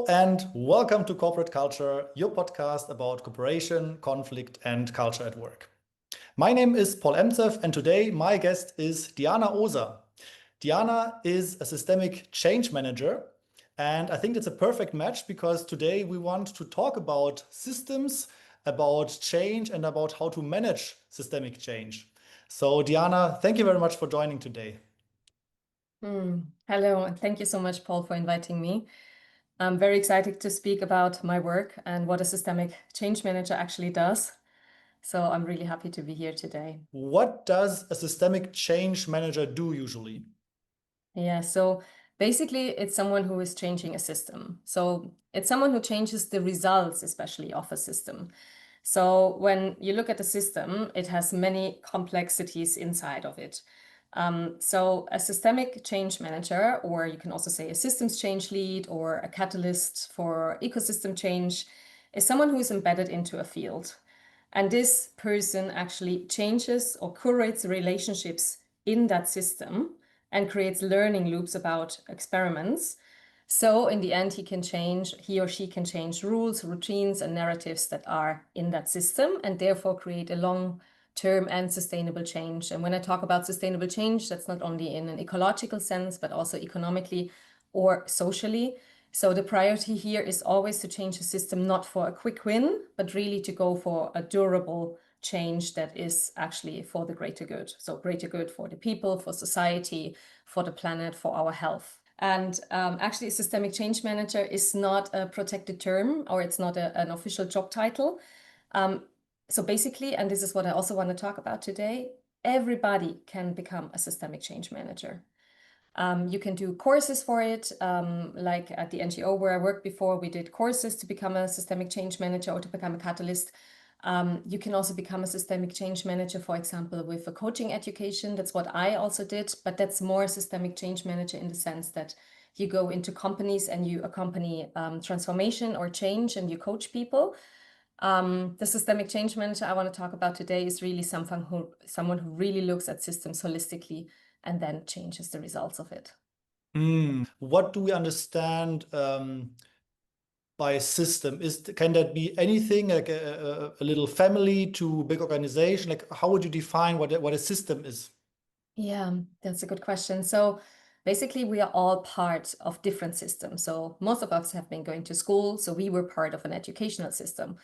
Hello and welcome to Corporate Culture, your podcast about cooperation, conflict, and culture at work. My name is Paul Emzev, and today my guest is Diana Oser. Diana is a systemic change manager, and I think it's a perfect match because today we want to talk about systems, about change, and about how to manage systemic change. So, Diana, thank you very much for joining today. Hello, and thank you so much, Paul, for inviting me. I'm very excited to speak about my work and what a systemic change manager actually does. So I'm really happy to be here today. What does a systemic change manager do usually? Yeah, so basically, it's someone who is changing a system. So it's someone who changes the results, especially of a system. So when you look at a system, it has many complexities inside of it. So a systemic change manager, or you can also say a systems change lead or a catalyst for ecosystem change, is someone who is embedded into a field. And this person actually changes or curates relationships in that system and creates learning loops about experiments. So in the end, he or she can change rules, routines, and narratives that are in that system and therefore create a long-term and sustainable change. And when I talk about sustainable change, that's not only in an ecological sense, but also economically or socially. So the priority here is always to change the system, not for a quick win, but really to go for a durable change that is actually for the greater good. So greater good for the people, for society, for the planet, for our health. And actually, a systemic change manager is not a protected term, or it's not an official job title. So basically, and this is what I also want to talk about today, everybody can become a systemic change manager. You can do courses for it. Like at the NGO where I worked before, we did courses to become a systemic change manager or to become a catalyst. You can also become a systemic change manager, for example, with a coaching education. That's what I also did, but that's more systemic change manager in the sense that you go into companies and you accompany transformation or change and you coach people. The systemic change manager I want to talk about today is really someone who really looks at systems holistically and then changes the results of it. What do we understand by system? Can that be anything like a little family to big organization? Like how would you define what a system is? Yeah, that's a good question. So basically, we are all part of different systems. So most of us have been going to school, so we were part of an educational system.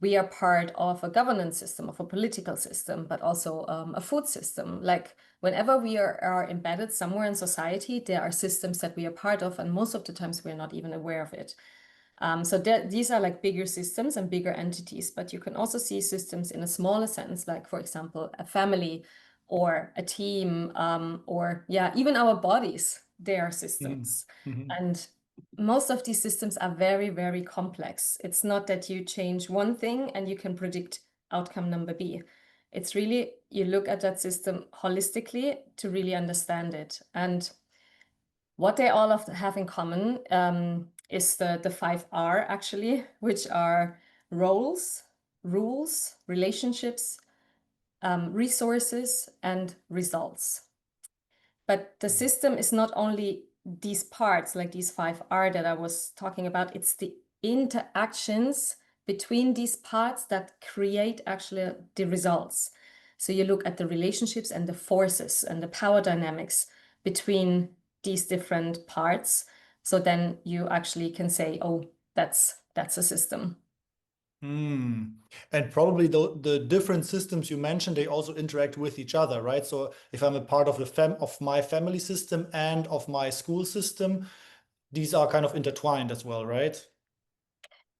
We are part of a governance system, of a political system, but also a food system. Like whenever we are embedded somewhere in society, there are systems that we are part of, and most of the times we're not even aware of it. So these are like bigger systems and bigger entities, but you can also see systems in a smaller sense, like for example, a family or a team, or yeah, even our bodies, they are systems. And most of these systems are very, very complex. It's not that you change one thing and you can predict outcome number B. It's really, you look at that system holistically to really understand it. And what they all have in common is the 5R actually, which are roles, rules, relationships, resources, and results. But the system is not only these parts, like these 5R that I was talking about, it's the interactions between these parts that create actually the results. So you look at the relationships and the forces and the power dynamics between these different parts. So then you actually can say, oh, that's a system. And probably the different systems you mentioned, they also interact with each other, right? So if I'm a part of of my family system and of my school system, these are kind of intertwined as well, right?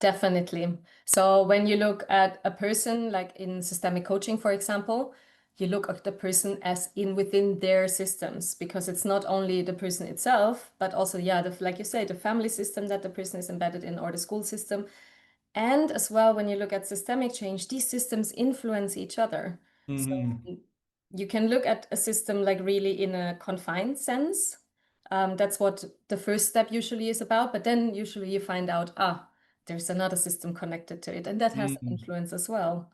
Definitely. So when you look at a person, like in systemic coaching, for example, you look at the person as in within their systems, because it's not only the person itself, but also, yeah, like you say, the family system that the person is embedded in or the school system. And as well, when you look at systemic change, these systems influence each other. So you can look at a system like really in a confined sense. That's what the first step usually is about. But then usually you find out, there's another system connected to it, and that has an influence as well.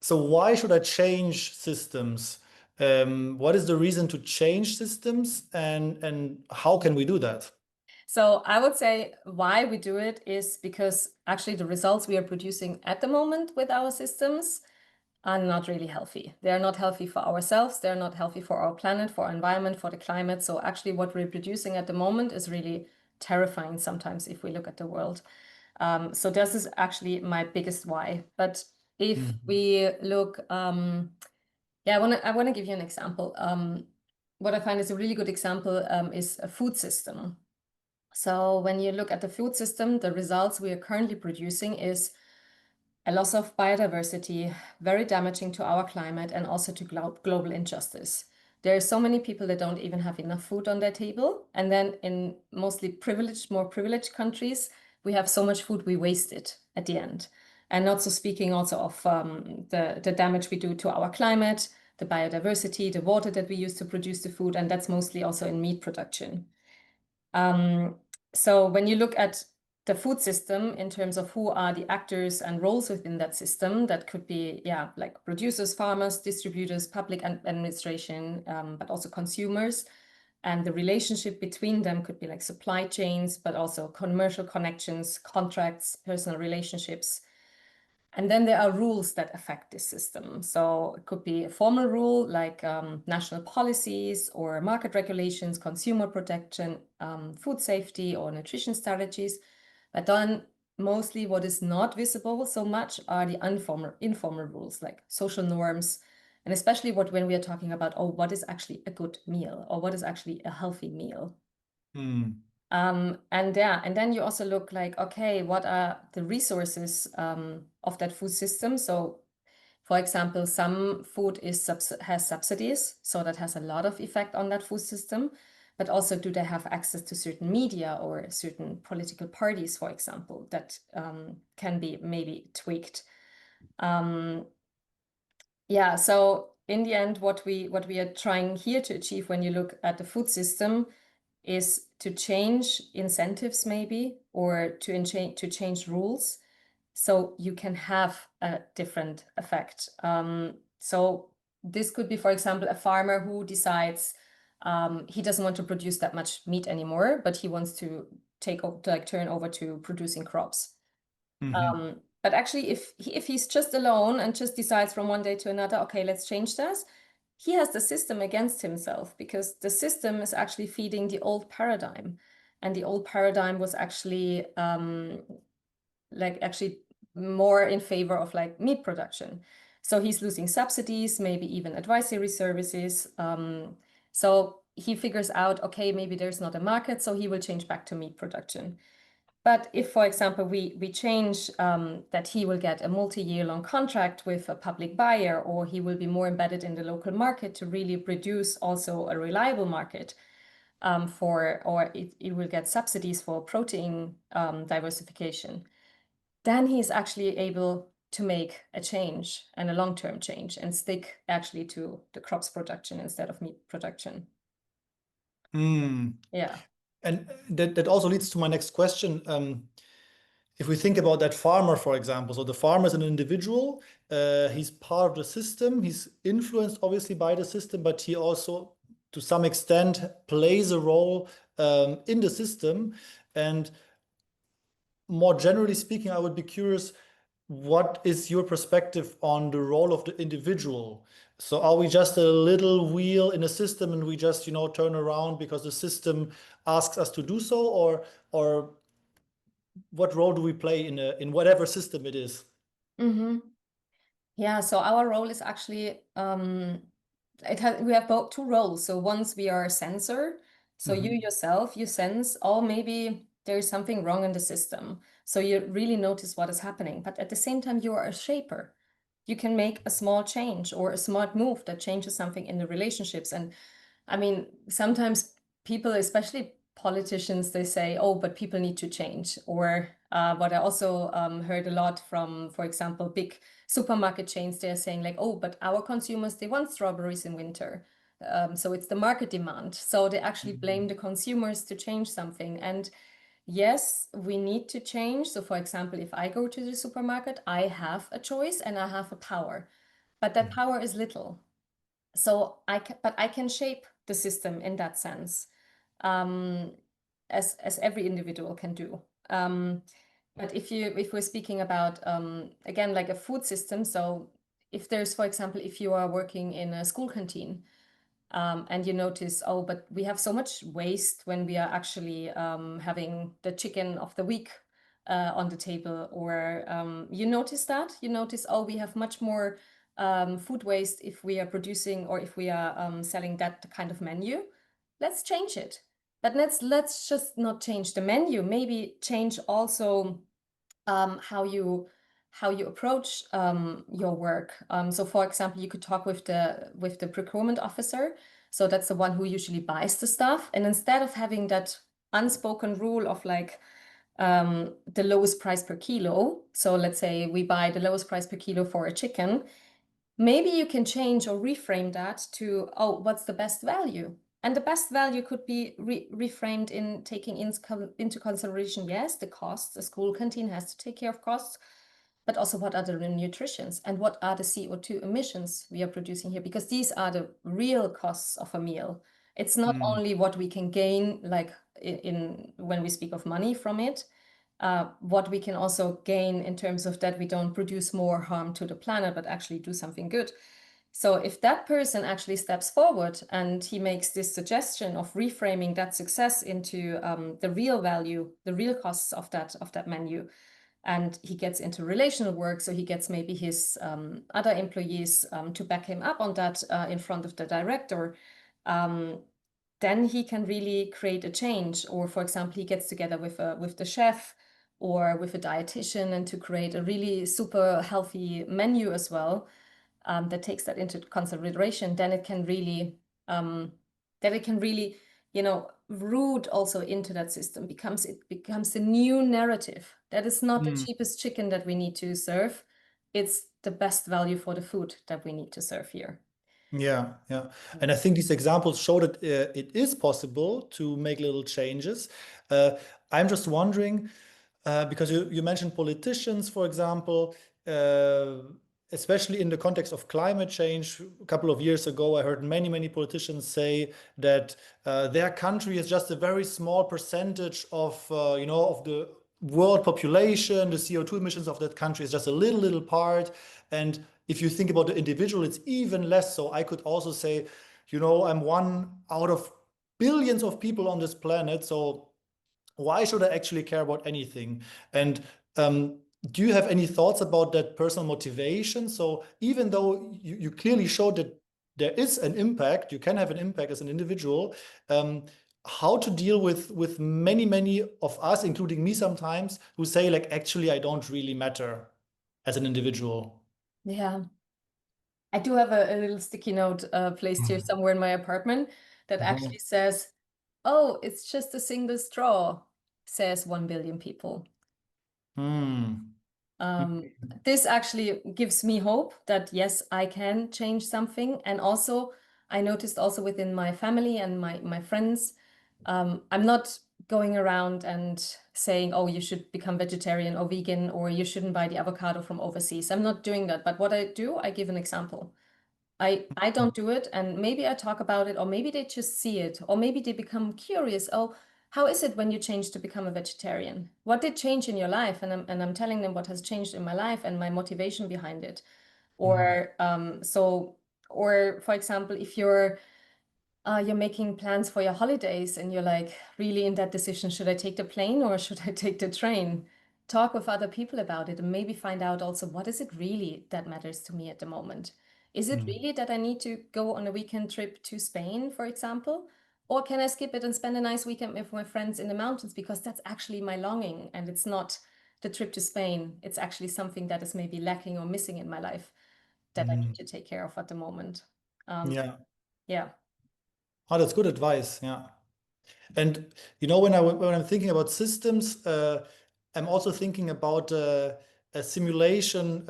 So why should I change systems? What is the reason to change systems and how can we do that? So I would say why we do it is because actually the results we are producing at the moment with our systems are not really healthy. They're not healthy for ourselves. They're not healthy for our planet, for our environment, for the climate. So actually what we're producing at the moment is really terrifying sometimes if we look at the world. So this is actually my biggest why. But if we look, yeah, I want to give you an example. What I find is a really good example is a food system. So when you look at the food system, the results we are currently producing is a loss of biodiversity, very damaging to our climate and also to global injustice. There are so many people that don't even have enough food on their table. And then in mostly privileged, more privileged countries, we have so much food we waste it at the end. And not so speaking also of the damage we do to our climate, the biodiversity, the water that we use to produce the food, and that's mostly also in meat production. So when you look at the food system in terms of who are the actors and roles within that system, that could be, yeah, like producers, farmers, distributors, public administration, but also consumers. And the relationship between them could be like supply chains, but also commercial connections, contracts, personal relationships. And then there are rules that affect this system. So it could be a formal rule like national policies or market regulations, consumer protection, food safety or nutrition strategies. But then mostly what is not visible so much are the informal rules like social norms. And especially when we are talking about, oh, what is actually a good meal or what is actually a healthy meal? And then you also look like, okay, what are the resources of that food system? So, for example, some food has subsidies, so that has a lot of effect on that food system. But also, do they have access to certain media or certain political parties, for example, that can be maybe tweaked? Yeah, so in the end, what we are trying here to achieve when you look at the food system is to change incentives maybe, or to change rules so you can have a different effect. So this could be, for example, a farmer who decides he doesn't want to produce that much meat anymore, but he wants to turn over to producing crops. But actually, if he's just alone and just decides from one day to another, okay, let's change this, he has the system against himself because the system is actually feeding the old paradigm. And the old paradigm was actually actually more in favor of like meat production. So he's losing subsidies, maybe even advisory services. So he figures out, okay, maybe there's not a market, so he will change back to meat production. But if, for example, we change that he will get a multi-year long contract with a public buyer, or he will be more embedded in the local market to really produce also a reliable market or it will get subsidies for protein diversification, then he's actually able to make a change and a long-term change and stick actually to the crops production instead of meat production. Yeah. And that also leads to my next question. If we think about that farmer, for example, so the farmer is an individual, he's part of the system, he's influenced obviously by the system, but he also, to some extent, plays a role in the system. And more generally speaking, I would be curious, what is your perspective on the role of the individual? So are we just a little wheel in a system and we just, turn around because the system asks us to do so, or what role do we play in whatever system it is? Yeah, so our role is actually we have both two roles. So once we are a sensor, so you yourself, you sense, oh, maybe there's something wrong in the system. So you really notice what is happening. But at the same time, you are a shaper. You can make a small change or a smart move that changes something in the relationships. And I mean, sometimes people, especially politicians, they say, oh, but people need to change. Or what I also heard a lot from, for example, big supermarket chains, they're saying like, oh, but our consumers, they want strawberries in winter. So it's the market demand. So they actually blame the consumers to change something. And yes, we need to change. So for example, if I go to the supermarket, I have a choice and I have a power, but that power is little. So but I can shape the system in that sense. as every individual can do. But if we're speaking about again like a food system, so if there's, for example, if you are working in a school canteen, and you notice, oh, but we have so much waste when we are actually having the chicken of the week on the table, or you notice, oh, we have much more food waste if we are producing or if we are selling that kind of menu. Let's change it. But let's just not change the menu. Maybe change also how you approach your work. So, for example, you could talk with the procurement officer. So that's the one who usually buys the stuff. And instead of having that unspoken rule of like the lowest price per kilo, so let's say we buy the lowest price per kilo for a chicken, maybe you can change or reframe that to, oh, what's the best value? And the best value could be reframed in taking into consideration, yes, the costs. The school canteen has to take care of costs, but also what are the nutritions and what are the CO2 emissions we are producing here? Because these are the real costs of a meal. It's not only what we can gain, like in when we speak of money from it, what we can also gain in terms of that we don't produce more harm to the planet, but actually do something good. So if that person actually steps forward and he makes this suggestion of reframing that success into the real value, the real costs of that menu, and he gets into relational work, so he gets maybe his other employees to back him up on that in front of the director, then he can really create a change. Or, for example, he gets together with the chef or with a dietitian and to create a really super healthy menu as well, that takes that into consideration. Then it can really root also into that system. It becomes a new narrative that is not the cheapest chicken that we need to serve. It's the best value for the food that we need to serve here. Yeah, yeah. And I think these examples show that it is possible to make little changes. I'm just wondering, because you mentioned politicians, for example, especially in the context of climate change. A couple of years ago, I heard many politicians say that their country is just a very small percentage of, of the world population. The CO2 emissions of that country is just a little part. And if you think about the individual, it's even less. So I could also say, I'm one out of billions of people on this planet. So why should I actually care about anything? And do you have any thoughts about that personal motivation? So even though you clearly showed that there is an impact, you can have an impact as an individual, how to deal with many of us, including me sometimes, who say like, actually, I don't really matter as an individual. Yeah. I do have a little sticky note placed here somewhere in my apartment that actually says, oh, it's just a single straw, says 1 billion people. Hmm. This actually gives me hope that yes, I can change something. And also, I noticed also within my family and my friends, I'm not going around and saying, oh, you should become vegetarian or vegan, or you shouldn't buy the avocado from overseas. I'm not doing that. But what I do, I give an example. I don't do it, and maybe I talk about it, or maybe they just see it, or maybe they become curious. Oh, how is it when you change to become a vegetarian? What did change in your life? And I'm telling them what has changed in my life and my motivation behind it. Or or for example, if you're making plans for your holidays and you're like really in that decision, should I take the plane or should I take the train? Talk with other people about it and maybe find out also what is it really that matters to me at the moment. Is it really that I need to go on a weekend trip to Spain, for example? Or can I skip it and spend a nice weekend with my friends in the mountains, because that's actually my longing and it's not the trip to Spain. It's actually something that is maybe lacking or missing in my life that I need to take care of at the moment. Yeah. Yeah. Oh, that's good advice. Yeah. And when I'm thinking about systems, I'm also thinking about a simulation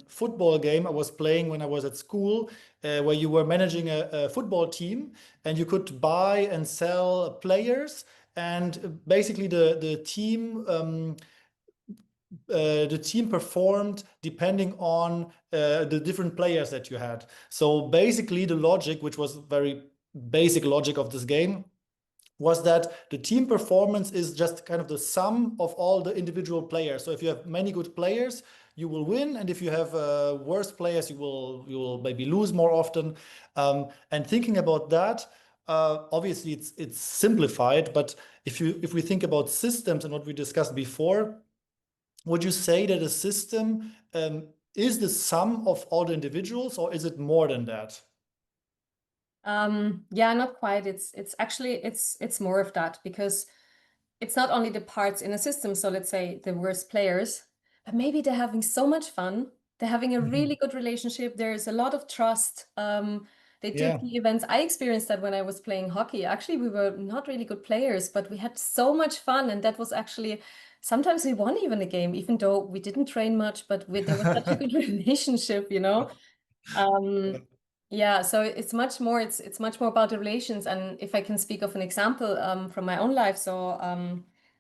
football game I was playing when I was at school, where you were managing a football team and you could buy and sell players, and basically the team performed depending on the different players that you had. So basically, the logic, which was very basic logic of this game, was that the team performance is just kind of the sum of all the individual players. So if you have many good players, you will win, and if you have worse players, you will maybe lose more often. And thinking about that, obviously it's simplified, but if we think about systems and what we discussed before, would you say that a system is the sum of all the individuals, or is it more than that? Yeah, not quite. It's actually it's more of that, because it's not only the parts in a system. So let's say the worst players, but maybe they're having so much fun. They're having a really good relationship. There's a lot of trust. They do Yeah. key events. I experienced that when I was playing hockey. Actually, we were not really good players, but we had so much fun, and that was actually sometimes we won even a game, even though we didn't train much. But there was such a good relationship, you know. Yeah, so it's much more about the relations. And if I can speak of an example from my own life, so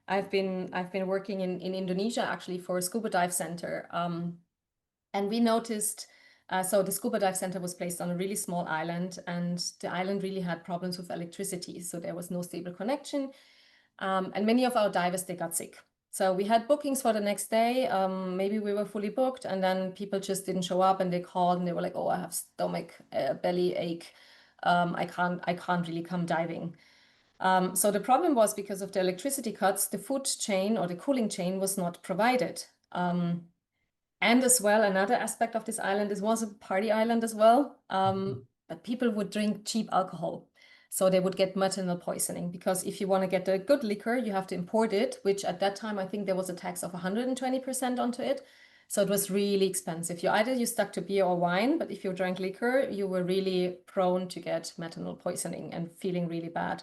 I've been working in Indonesia actually for a scuba dive center, and we noticed. So the scuba dive center was placed on a really small island, and the island really had problems with electricity. So there was no stable connection, and many of our divers, they got sick. So we had bookings for the next day. Maybe we were fully booked, and then people just didn't show up, and they called and they were like, "Oh, I have stomach, belly ache. I can't really come diving." So the problem was because of the electricity cuts, the food chain or the cooling chain was not provided. And as well, another aspect of this island, this was a party island as well. But people would drink cheap alcohol. So they would get maternal poisoning, because if you want to get a good liquor, you have to import it, which at that time, I think there was a tax of 120% onto it. So it was really expensive. You stuck to beer or wine, but if you drank liquor, you were really prone to get maternal poisoning and feeling really bad.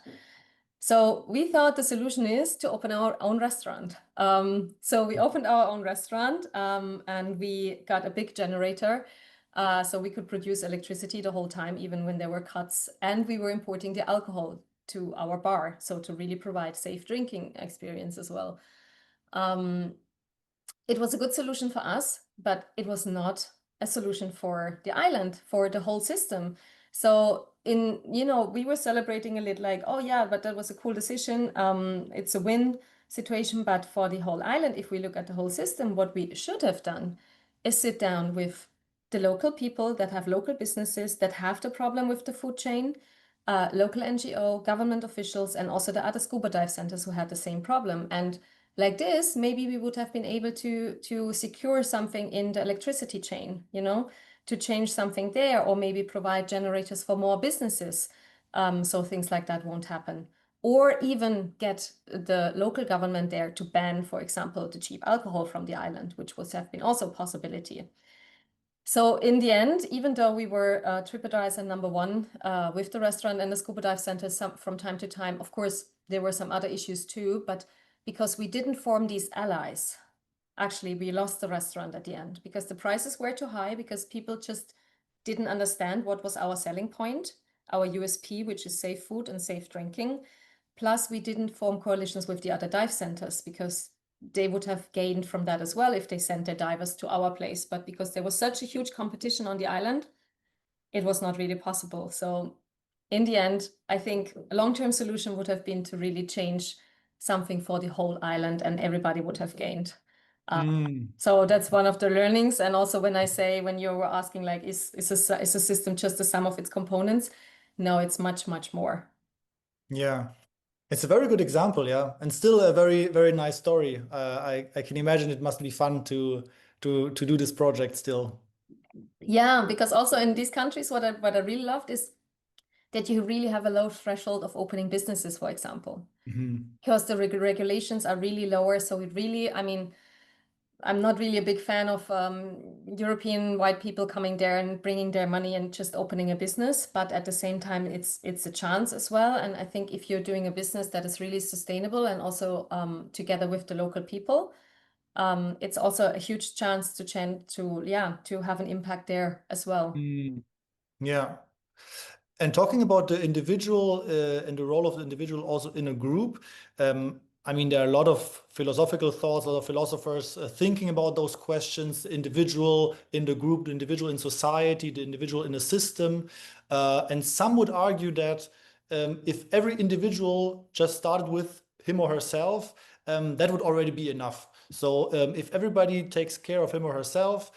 So we thought the solution is to open our own restaurant. So we opened our own restaurant, and we got a big generator, so we could produce electricity the whole time, even when there were cuts. And we were importing the alcohol to our bar, so to really provide safe drinking experience as well. It was a good solution for us, but it was not a solution for the island, for the whole system. So we were celebrating a little like, oh yeah, but that was a cool decision. It's a win situation. But for the whole island, if we look at the whole system, what we should have done is sit down with the local people that have local businesses that have the problem with the food chain, local NGO, government officials, and also the other scuba dive centers who had the same problem. And like this, maybe we would have been able to secure something in the electricity chain, to change something there, or maybe provide generators for more businesses, so things like that won't happen. Or even get the local government there to ban, for example, the cheap alcohol from the island, which would have been also a possibility. So in the end, even though we were TripAdvisor #1 with the restaurant and the scuba dive center from time to time, of course, there were some other issues too, but because we didn't form these allies, actually, we lost the restaurant at the end because the prices were too high, because people just didn't understand what was our selling point, our USP, which is safe food and safe drinking. Plus, we didn't form coalitions with the other dive centers, because they would have gained from that as well if they sent their divers to our place. But because there was such a huge competition on the island, it was not really possible. So in the end, I think a long-term solution would have been to really change something for the whole island, and everybody would have gained. So that's one of the learnings. And also when you were asking, like, is a system just the sum of its components? No, it's much, much more. Yeah. It's a very good example, yeah, and still a very, very nice story. I can imagine it must be fun to do this project still. Yeah, because also in these countries, what I really loved is that you really have a low threshold of opening businesses, for example, because the regulations are really lower. So it really, I mean, I'm not really a big fan of European white people coming there and bringing their money and just opening a business. But at the same time, it's a chance as well. And I think if you're doing a business that is really sustainable and also together with the local people, it's also a huge chance to have an impact there as well. Yeah. And talking about the individual and the role of the individual also in a group, I mean, there are a lot of philosophical thoughts, a lot of philosophers thinking about those questions: the individual in the group, the individual in society, the individual in a system. And some would argue that if every individual just started with him or herself, that would already be enough. So if everybody takes care of him or herself,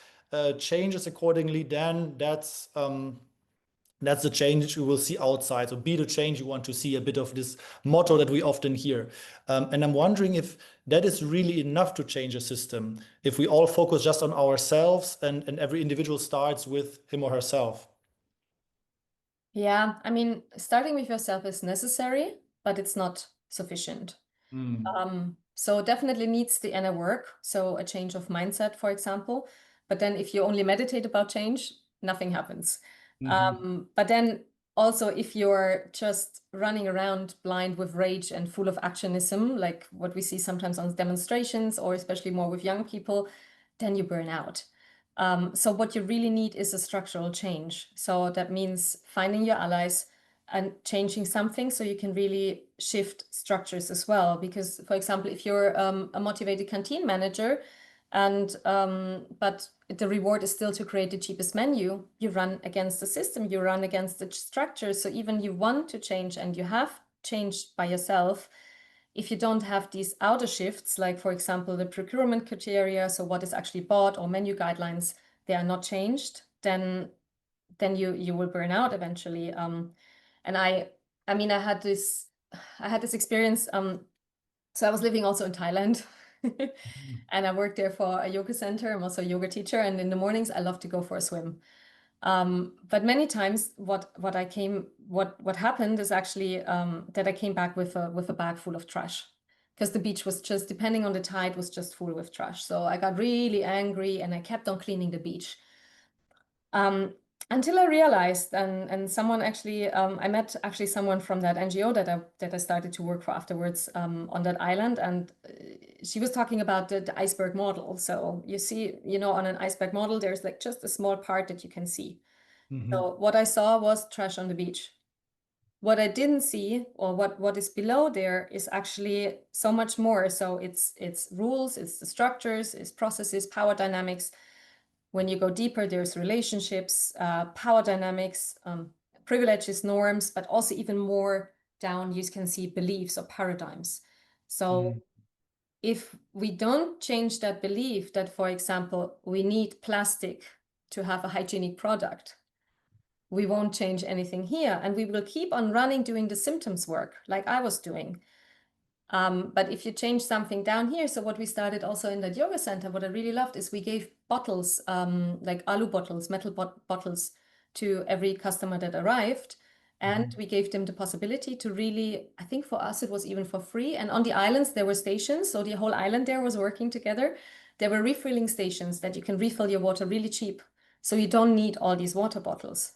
changes accordingly, then that's the change you will see outside. So be the change you want to see, a bit of this motto that we often hear. And I'm wondering if that is really enough to change a system, if we all focus just on ourselves and every individual starts with him or herself. Yeah, I mean, starting with yourself is necessary, but it's not sufficient. Mm. So definitely needs the inner work. So a change of mindset, for example. But then if you only meditate about change, nothing happens. But then also if you're just running around blind with rage and full of actionism, like what we see sometimes on demonstrations, or especially more with young people, then you burn out. So what you really need is a structural change. So that means finding your allies and changing something so you can really shift structures as well. Because, for example, if you're a motivated canteen manager and but the reward is still to create the cheapest menu, you run against the system, you run against the structure. So even you want to change and you have changed by yourself, if you don't have these outer shifts, like for example, the procurement criteria, so what is actually bought, or menu guidelines, they are not changed, then you will burn out eventually. And I mean, I had this experience. So I was living also in Thailand, and I worked there for a yoga center. I'm also a yoga teacher, and in the mornings I love to go for a swim. But many times, what happened is actually that I came back with a bag full of trash, because the beach was just, depending on the tide, was just full with trash. So I got really angry, and I kept on cleaning the beach. Until I realized, and someone actually, I met actually someone from that NGO that I started to work for afterwards on that island, and she was talking about the iceberg model. So you see, on an iceberg model, there's like just a small part that you can see. So what I saw was trash on the beach. What I didn't see, or what is below there, is actually so much more. So it's rules, it's the structures, it's processes, power dynamics. When you go deeper, there's relationships, power dynamics, privileges, norms, but also even more down, you can see beliefs or paradigms. So if we don't change that belief that, for example, we need plastic to have a hygienic product, we won't change anything here. And we will keep on running doing the symptoms work like I was doing. But if you change something down here, so what we started also in that yoga center, what I really loved is we gave bottles, like alu bottles, metal bottles, to every customer that arrived. And we gave them the possibility to really, I think for us, it was even for free. And on the islands, there were stations. So the whole island there was working together. There were refilling stations that you can refill your water really cheap. So you don't need all these water bottles.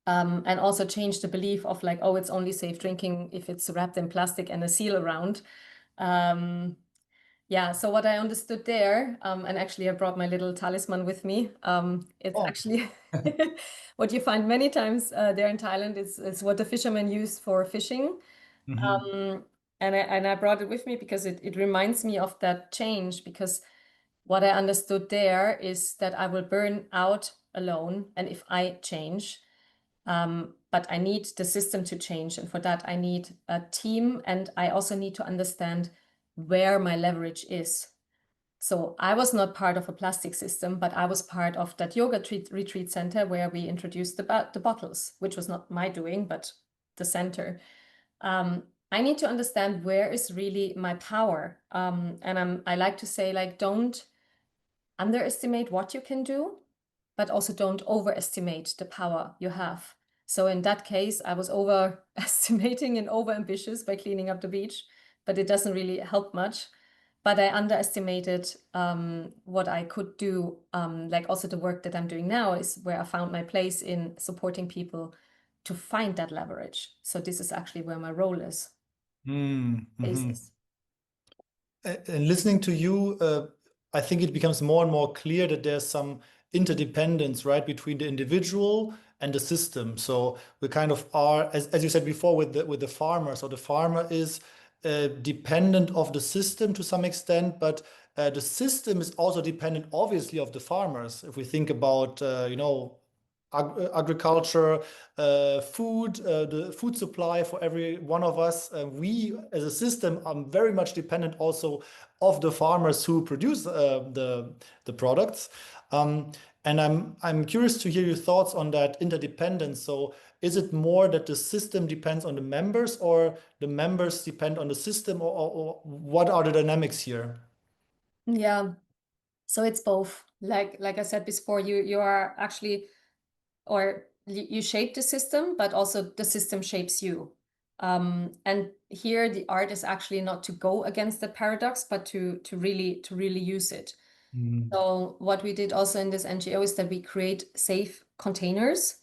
And also change the belief of like, oh, it's only safe drinking if it's wrapped in plastic and a seal around. Yeah, so what I understood there, and actually I brought my little talisman with me. It's Oh. actually what you find many times there in Thailand is what the fishermen use for fishing. And I brought it with me because it reminds me of that change, because what I understood there is that I will burn out alone, and if I change, but I need the system to change. And for that, I need a team, and I also need to understand where my leverage is. So I was not part of a plastic system, but I was part of that yoga retreat center where we introduced the bottles, which was not my doing, but the center. I need to understand where is really my power. And I like to say, like, don't underestimate what you can do, but also don't overestimate the power you have. So in that case, I was overestimating and overambitious by cleaning up the beach, but it doesn't really help much. But I underestimated what I could do. Like also the work that I'm doing now is where I found my place in supporting people to find that leverage. So this is actually where my role is. Basis. And listening to you, I think it becomes more and more clear that there's some interdependence, right, between the individual and the system. So we kind of are, as you said before, with the farmer. So the farmer is dependent of the system to some extent, but the system is also dependent, obviously, of the farmers. If we think about, agriculture, food, the food supply for every one of us. We as a system are very much dependent also of the farmers who produce the products. Um, and I'm curious to hear your thoughts on that interdependence. So is it more that the system depends on the members, or the members depend on the system, or what are the dynamics here? Yeah, so it's both. Like I said before, you are actually, or you shape the system, but also the system shapes you. And here the art is actually not to go against the paradox, but to really use it. Mm. So what we did also in this NGO is that we create safe containers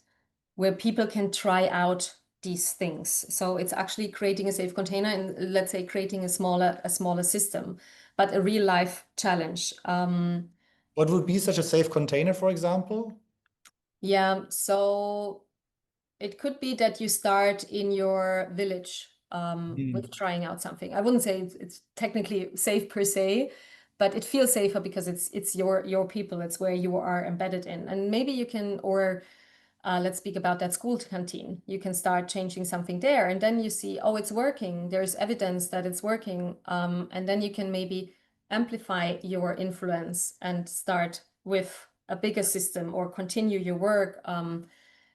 where people can try out these things. So it's actually creating a safe container and, let's say, creating a smaller system, but a real life challenge. What would be such a safe container, for example? Yeah, so it could be that you start in your village with Mm. trying out something. I wouldn't say it's technically safe per se, but it feels safer because it's your people. It's where you are embedded in, and maybe you can, or let's speak about that school canteen. You can start changing something there, and then you see, oh, it's working. There's evidence that it's working, and then you can maybe amplify your influence and start with a bigger system or continue your work.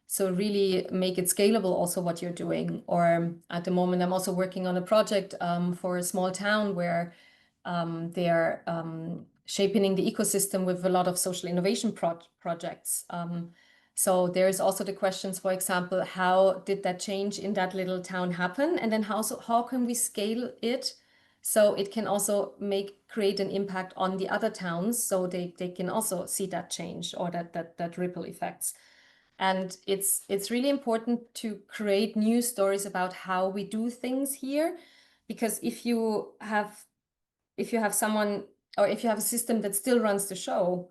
So really make it scalable also what you're doing. Or at the moment, I'm also working on a project for a small town where they're shaping the ecosystem with a lot of social innovation projects. So there's also the questions, for example, how did that change in that little town happen? And then how can we scale it so it can also create an impact on the other towns so they can also see that change or that ripple effects. And it's really important to create new stories about how we do things here, because if you have someone, or if you have a system that still runs the show,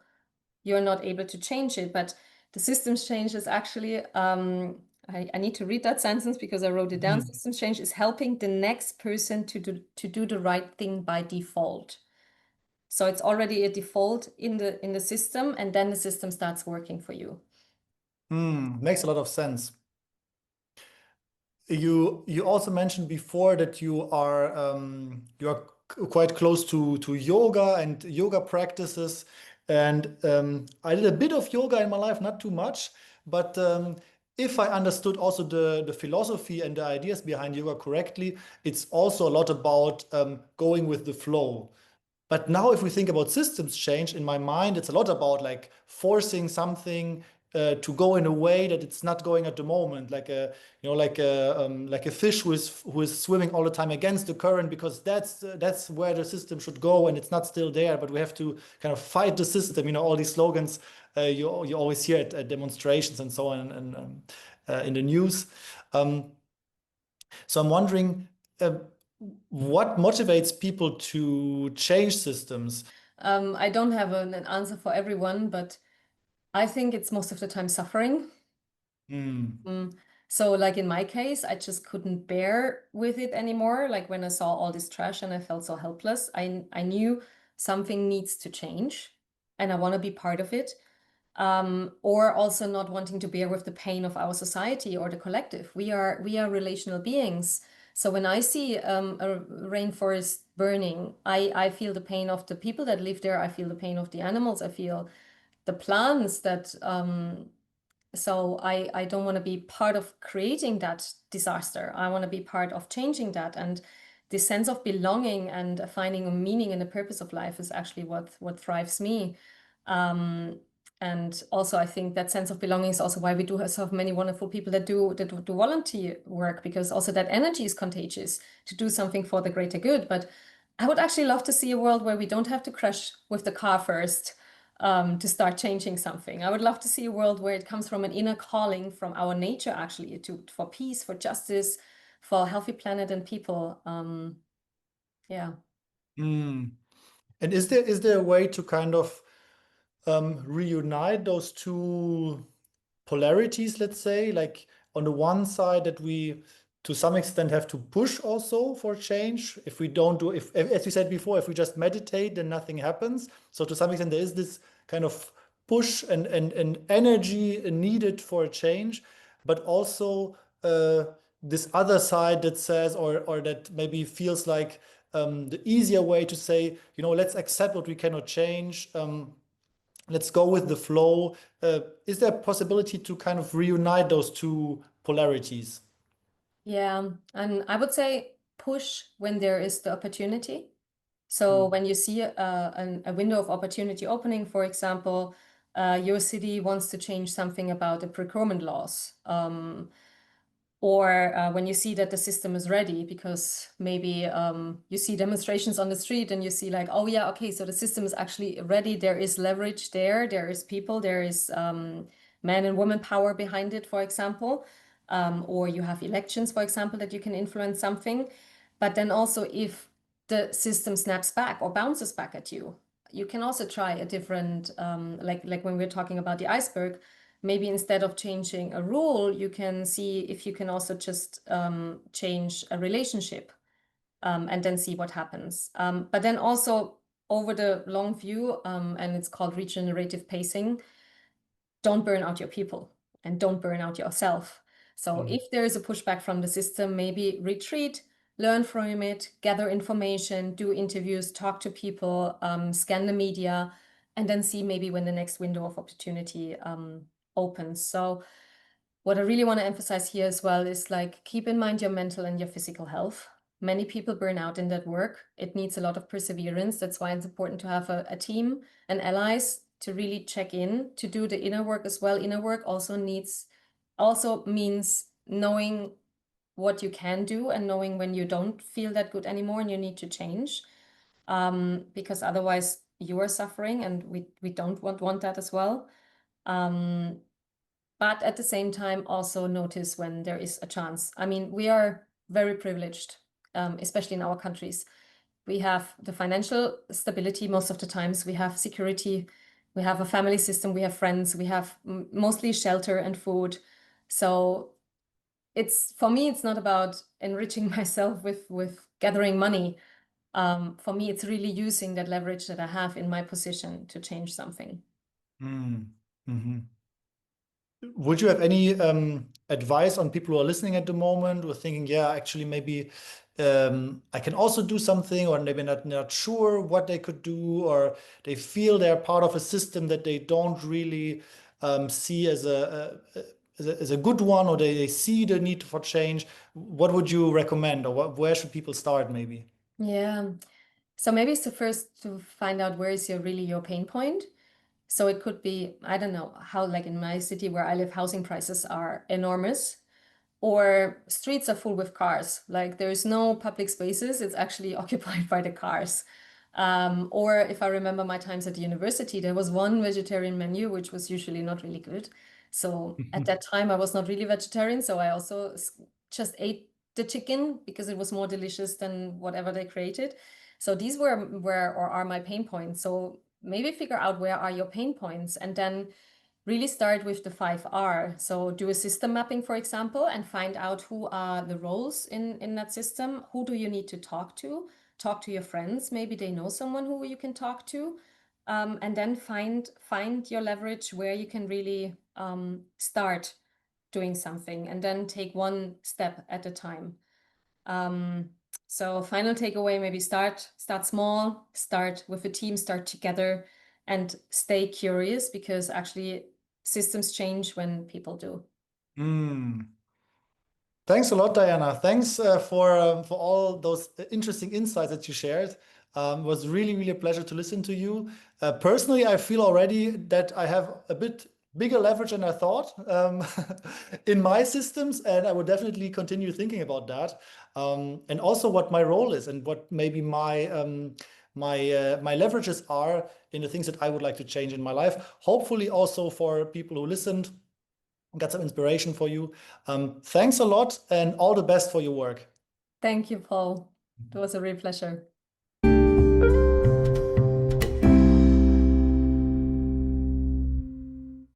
you're not able to change it. But the systems change is actually, I need to read that sentence because I wrote it down. Mhm. Systems change is helping the next person to do the right thing by default. So it's already a default in the system, and then the system starts working for you. Makes a lot of sense. You also mentioned before that you are quite close to yoga and yoga practices, and I did a bit of yoga in my life, not too much, but if I understood also the philosophy and the ideas behind yoga correctly, it's also a lot about going with the flow. But now, if we think about systems change, in my mind, it's a lot about like forcing something to go in a way that it's not going at the moment, like a like a fish who is swimming all the time against the current, because that's where the system should go, and it's not still there. But we have to kind of fight the system. You know, all these slogans you always hear at demonstrations and so on, and in the news. Um, so I'm wondering, what motivates people to change systems? I don't have an answer for everyone, but I think it's most of the time suffering. Mm. Mm. So, like in my case, I just couldn't bear with it anymore. Like when I saw all this trash and I felt so helpless, I knew something needs to change and I want to be part of it. Or also not wanting to bear with the pain of our society or the collective. We are relational beings. So when I see a rainforest burning, I feel the pain of the people that live there. I feel the pain of the animals. I feel the plants that so I don't want to be part of creating that disaster. I want to be part of changing that. And the sense of belonging and finding a meaning and a purpose of life is actually what drives me. Um, and also, I think that sense of belonging is also why we do have so many wonderful people that do volunteer work, because also that energy is contagious to do something for the greater good. But I would actually love to see a world where we don't have to crash with the car first to start changing something. I would love to see a world where it comes from an inner calling from our nature, actually, for peace, for justice, for a healthy planet and people. Yeah. Mm. And is there a way to kind of reunite those two polarities, let's say, like on the one side that we to some extent have to push also for change. If we don't do, if as you said before, if we just meditate, then nothing happens. So to some extent, there is this kind of push and energy needed for a change, but also this other side that says, or that maybe feels like the easier way to say, let's accept what we cannot change. Let's go with the flow. Is there a possibility to kind of reunite those two polarities? Yeah, and I would say push when there is the opportunity. So when you see a window of opportunity opening, for example, your city wants to change something about the procurement laws, or when you see that the system is ready, because maybe you see demonstrations on the street and you see like, oh yeah, okay, so the system is actually ready. There is leverage there. There is people. There is man and woman power behind it, for example. Or you have elections, for example, that you can influence something. But then also if the system snaps back or bounces back at you, you can also try a different, like when we're talking about the iceberg, maybe instead of changing a rule, you can see if you can also just change a relationship, and then see what happens. But then also over the long view, and it's called regenerative pacing, don't burn out your people and don't burn out yourself. So if there is a pushback from the system, maybe retreat, learn from it, gather information, do interviews, talk to people, scan the media, and then see maybe when the next window of opportunity opens. So what I really want to emphasize here as well is like, keep in mind your mental and your physical health. Many people burn out in that work. It needs a lot of perseverance. That's why it's important to have a team and allies to really check in, to do the inner work as well. Inner work also means knowing what you can do and knowing when you don't feel that good anymore and you need to change. Because otherwise you are suffering, and we don't want that as well. But at the same time, also notice when there is a chance. I mean, we are very privileged, especially in our countries. We have the financial stability most of the times. We have security. We have a family system. We have friends. We have mostly shelter and food. So for me, it's not about enriching myself with gathering money. For me, it's really using that leverage that I have in my position to change something. Mm-hmm. Would you have any advice on people who are listening at the moment, who are thinking, yeah, actually, maybe I can also do something, or maybe not sure what they could do, or they feel they're part of a system that they don't really see as a good one, or they see the need for change? What would you recommend, or where should people start, maybe? Yeah. So maybe it's the first to find out where is really your pain point. So it could be, I don't know, how like in my city where I live, housing prices are enormous, or streets are full with cars. Like there is no public spaces, it's actually occupied by the cars. Or if I remember my times at the university, there was one vegetarian menu, which was usually not really good. So at that time, I was not really vegetarian. So I also just ate the chicken because it was more delicious than whatever they created. So these were or are my pain points. So maybe figure out where are your pain points, and then really start with the 5R. So do a system mapping, for example, and find out who are the roles in that system. Who do you need to talk to? Talk to your friends. Maybe they know someone who you can talk to. And then find your leverage where you can really start doing something, and then take one step at a time. So final takeaway, maybe start small, start with a team, start together, and stay curious, because actually systems change when people do. Mm. Thanks a lot, Diana. Thanks for all those interesting insights that you shared. It was really, really a pleasure to listen to you. Personally, I feel already that I have a bit bigger leverage than I thought in my systems, and I would definitely continue thinking about that. And also what my role is, and what maybe my leverages are in the things that I would like to change in my life. Hopefully, also for people who listened, got some inspiration for you. Thanks a lot, and all the best for your work. Thank you, Paul. It was a real pleasure.